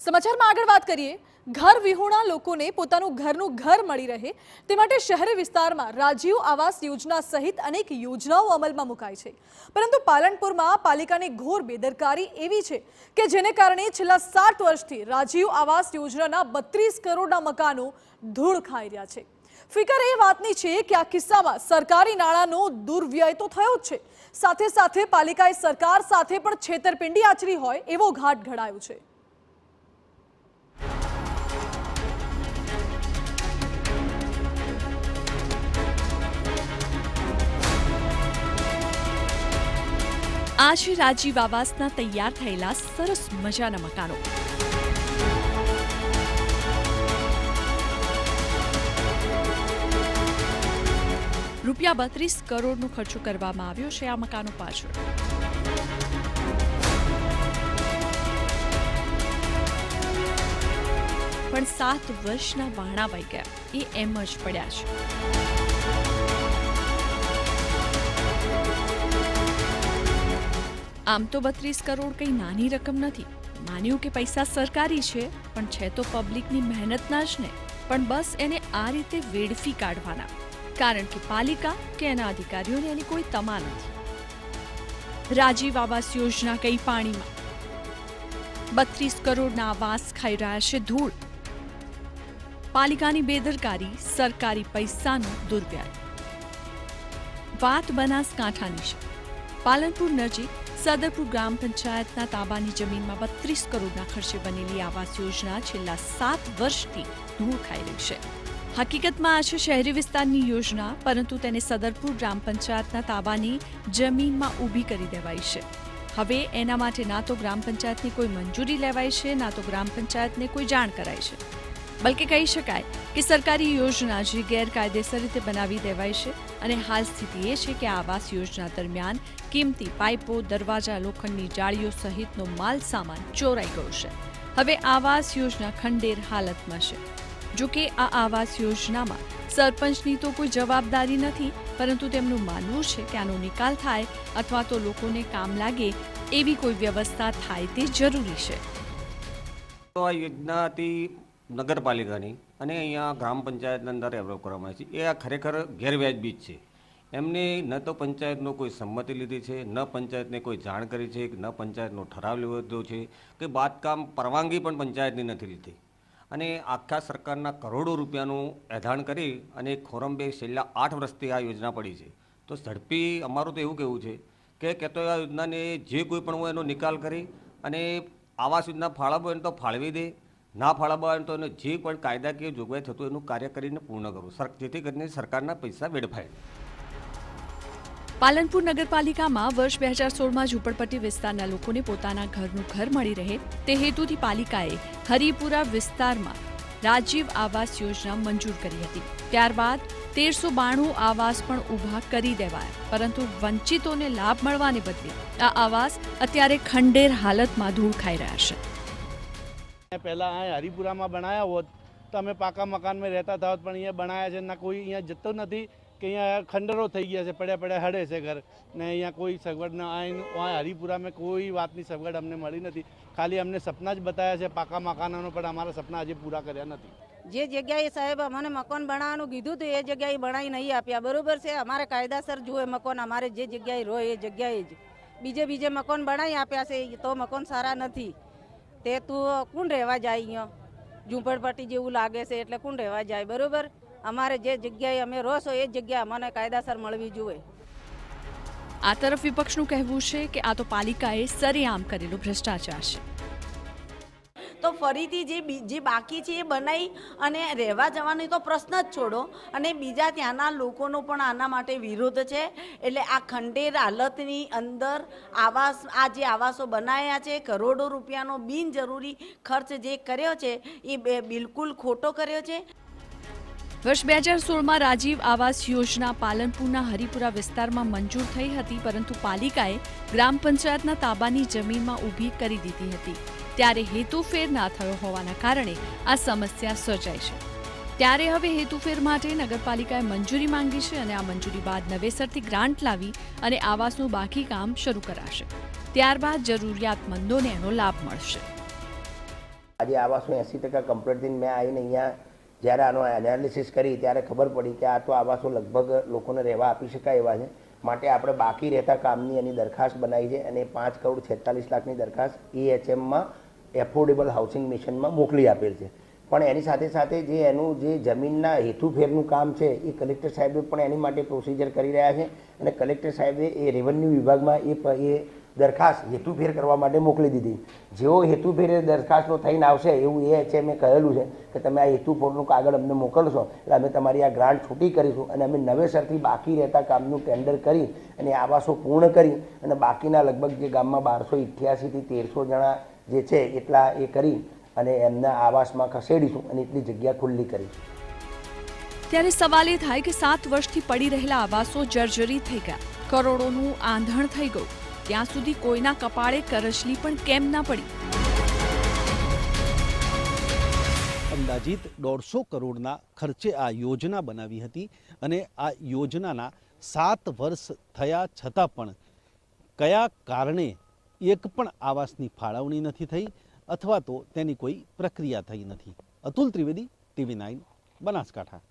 સમાચારમાં આગળ વાત કરીએ। ઘર વિહોણા લોકોને પોતાનું ઘરનું ઘર મળી રહે તે માટે શહેરી વિસ્તારમાં રાજીવ આવાસ યોજના સહિત અનેક યોજનાઓ અમલમાં મુકાઈ છે, પરંતુ પાલનપુરમાં પાલિકાની ઘોર બેદરકારી એવી છે કે જેને કારણે છેલ્લા 7 વર્ષથી રાજીવ આવાસ યોજનાના 32 કરોડના મકાનો ધૂળ ખાઈ રહ્યા છે। ફિકર એ વાતની છે કે આ કિસ્સામાં સરકારી નાણાંનો દુર્વ્યય તો થયો જ છે, સાથે સાથે પાલિકાએ સરકાર સાથે પણ છેતરપિંડી આચરી હોય એવો ઘાટ ઘડાયો છે। આ છે રાજીવ આવાસના તૈયાર થયેલા સરસ મજાના મકાનો। રૂપિયા 32 કરોડનો ખર્ચો કરવામાં આવ્યો છે આ મકાનો પાછળ। પણ 7 વર્ષના વાણા વહી ગયા એ એમ જ પડ્યા છે। આમ તો 32 કરોડ કંઈ નાની રકમ નથી। માન્યું કે પૈસા સરકારી છે, પણ છે તો પબ્લિકની મહેનતના જ ને, પણ બસ એને આ રીતે વેડફી કાઢવાના, કારણ કે પાલિકા કે એના અધિકારીઓને એની કોઈ તમા નથી। રાજીવ આવાસ યોજના કઈ પાણીમાં, 32 કરોડના આવાસ ખાઈ રહ્યા છે ધૂળ। પાલિકાની બેદરકારી, સરકારી પૈસાનો દુર્વ્યય। વાત બનાસકાંઠાની છે। પાલનપુર નજીક સદરપુર ગ્રામ પંચાયતના તાબાની જમીનમાં 32 કરોડના ખર્ચે બનેલી આવાસ યોજના છેલ્લા 7 વર્ષથી ધૂળ ખાઈ રહી છે। હકીકતમાં આ છે શહેરી વિસ્તારની યોજના, પરંતુ તેને સદરપુર ગ્રામ પંચાયતના તાબાની જમીનમાં ઊભી કરી દેવાઈ છે। હવે એના માટે ના તો ગ્રામ પંચાયતની કોઈ મંજૂરી લેવાઈ છે, ના તો ગ્રામ પંચાયતને કોઈ જાણ કરાઈ છે। બલકે કહી શકાય કે સરકારી યોજના જે ગેરકાયદેસર રીતે બનાવી દેવાઈ છે। અને હાલ સ્થિતિ એ છે કે આવાસ યોજના દરમિયાન કિંમતી પાઇપો, દરવાજા, લોખંડની જાળીઓ સહિતનો માલ સામાન ચોરાઈ ગયો છે। હવે આવાસ યોજના ખંડેર હાલતમાં છે। જો કે આ આવાસ યોજનામાં સરપંચની તો કોઈ જવાબદારી નથી, પરંતુ તેમનું માનવું છે કે આનો નિકાલ થાય અથવા તો લોકોને કામ લાગે એવી કોઈ વ્યવસ્થા થાય તે જરૂરી છે। તો આ યોજના હતી નગરપાલિકાની અને અહીંયા ગ્રામ પંચાયતની અંદર ડેવલપ કરવામાં આવી છે। એ આ ખરેખર ગેરવ્યાજબી જ છે। એમને ન તો પંચાયતનો કોઈ સંમતિ લીધી છે, ન પંચાયતને કોઈ જાણ કરી છે, ન પંચાયતનો ઠરાવ લીધો છે, કે બાંધકામ પરવાનગી પણ પંચાયતની નથી લીધી। અને આખા સરકારના કરોડો રૂપિયાનું એધાણ કરી અને ખોરંબે છેલ્લા 8 વર્ષથી આ યોજના પડી છે। તો ઝડપી અમારું તો એવું કહેવું છે કે તો આ યોજનાને જે કોઈ પણ હોય એનો નિકાલ કરી અને આવાસ યોજના ફાળવવા હોય તો ફાળવી દે, ના ફાળવવા હોય તો એને જે પણ કાયદાકીય જોગવાઈ થતું એનું કાર્ય કરીને પૂર્ણ કરવું, જેથી કરીને સરકારના પૈસા વેડફાય। પાલનપુર નગરપાલિકામાં વર્ષ 2016માં ઝૂંપડપટ્ટી વિસ્તારના લોકોને પોતાના ઘરનું ઘર મળી રહે તે હેતુથી પાલિકાએ હરિપુરા વિસ્તારમાં રાજીવ આવાસ યોજના મંજૂર કરી હતી। ત્યારબાદ 1392 આવાસ પણ ઊભા કરી દેવાયા, પરંતુ વંચિતોને લાભ મળવાને બદલે આ આવાસ અત્યારે ખંડેર હાલતમાં ધૂળ ખાઈ રહ્યા છે। પહેલા આ હરિપુરામાં બનાવ્યા હોત તો અમે પાકા મકાનમાં રહેતા થાત, પણ અહીંયા બનાવ્યા છે ના કોઈ અહીંયા જતો નથી કે અહીંયા ખંડરો થઈ ગયા છે, પડ્યા પડ્યા હડે છે ઘર ને અહીંયા કોઈ સગવડ ના આ હરિપુરામાં કોઈ વાતની સગવડ અમને મળી નથી। ખાલી અમને સપના જ બતાવ્યા છે પાકા મકાનોનો, પણ અમારા સપના હજી પૂરા કર્યા નથી। જે જગ્યાએ સાહેબ અમને મકાન બનાવવાનું કીધું હતું એ જગ્યાએ બનાવી નહીં આપ્યા, બરોબર છે। અમારે કાયદાસર જોઈએ મકાન, અમારે જે જગ્યાએ રહે એ જગ્યાએ જ બીજે મકાન બનાવી આપ્યા છે, તો મકાન સારા નથી। તે તું કોણ રહેવા જાય અહીંયા? ઝૂંપડપટ્ટી જેવું લાગે છે એટલે કોણ રહેવા જાય, બરોબર? અમારે જે જગ્યાએ અમે રહો એ જગ્યા અમને કાયદાસર મળવી જોઈએ। આ તરફ વિપક્ષનું કહેવું છે કે આ તો પાલિકાએ સરેઆમ કરેલો ભ્રષ્ટાચાર છે। તો ફરીથી જે બાકી છે એ બનાવી અને રહેવા જવાનો તો પ્રશ્ન જ છોડો, અને બીજા ત્યાંના લોકોનો પણ આના માટે વિરોધ છે। એટલે આ ખંડેર હાલતની અંદર આ જે આવાસો બનાવ્યા છે, કરોડો રૂપિયાનો બિનજરૂરી ખર્ચ જે કર્યો છે એ બિલકુલ ખોટો કર્યો છે। વર્ષ 2016માં રાજીવ આવાસ યોજના પાલનપુરના હરિપુરા વિસ્તારમાં મંજૂર થઈ હતી, પરંતુ પાલિકાએ ગ્રામ પંચાયતના તાબાની જમીનમાં ઊભી કરી દીધી હતી। ત્યારે હેતુફેર ના થયો હોવાના કારણે આ સમસ્યા સર્જાઈ છે। ત્યારે હવે હેતુફેર માટે નગરપાલિકાએ મંજૂરી માંગી છે અને આ મંજૂરી બાદ નવેસરથી ગ્રાન્ટ લાવી અને આવાસનું બાકી કામ શરૂ કરાશે। ત્યારબાદ જરૂરિયાતમંદોને એનો લાભ મળશે। આજે આવાસો 80% કમ્પ્લીટ થઈને મેં આવીને અહીંયા જ્યારે આનો એનાલિસિસ કરી ત્યારે ખબર પડી કે આ તો આવાસો લગભગ લોકોને રહેવા આપી શકાય એવા છે. માટે આપણે બાકી રહેતા કામની એની દરખાસ્ત બનાવી છે અને 5,46,00,000ની દરખાસ્ત EHMમાં એફોર્ડેબલ હાઉસિંગ મિશનમાં મોકલી આપેલ છે. પણ એની સાથે સાથે જે એનું જે જમીનના હેતુફેરનું કામ છે એ કલેક્ટર સાહેબે પણ એની માટે પ્રોસિજર કરી રહ્યા છે અને કલેક્ટર સાહેબે એ રેવન્યુ વિભાગમાં એ દરખાસ્ત હેતુફેર કરવા માટે મોકલી દીધી. જેવો હેતુફેર દરખાસ્તનો થઈને આવશે એવું EHMએ કહેલું છે કે તમે આ હેતુફેરનું કાગળ અમને મોકલશો એટલે અમે તમારી આ ગ્રાન્ટ છૂટી કરીશું અને અમે નવેસરથી બાકી રહેતા કામનું ટેન્ડર કરી અને આવાસો પૂર્ણ કરી અને બાકીના લગભગ જે ગામમાં 1288થી 1300 જણા જે છે એટલા એ કરી અને એમના આવાસમાં ખસેડીશું અને એટલી જગ્યા ખુલ્લી કરીશું. ત્યારે સવાલ એ થાય કે 7 વર્ષથી પડી રહેલા આવાસો જર્જરી થઈ ગયા, કરોડોનું આંધણ થઈ ગયું, ત્યાં સુધી કોઈના કપાળે કરચલી પણ કેમ ના પડી? અંદાજિત 150 કરોડના ખર્ચે આ યોજના બનાવી હતી અને આ યોજનાના 7 વર્ષ થયા છતાં પણ કયા કારણે એક પણ આવાસની ફાળવણી નથી થઈ અથવા તો તેની કોઈ પ્રક્રિયા થઈ નથી. અતુલ ત્રિવેદી, TV9, બનાસકાંઠા.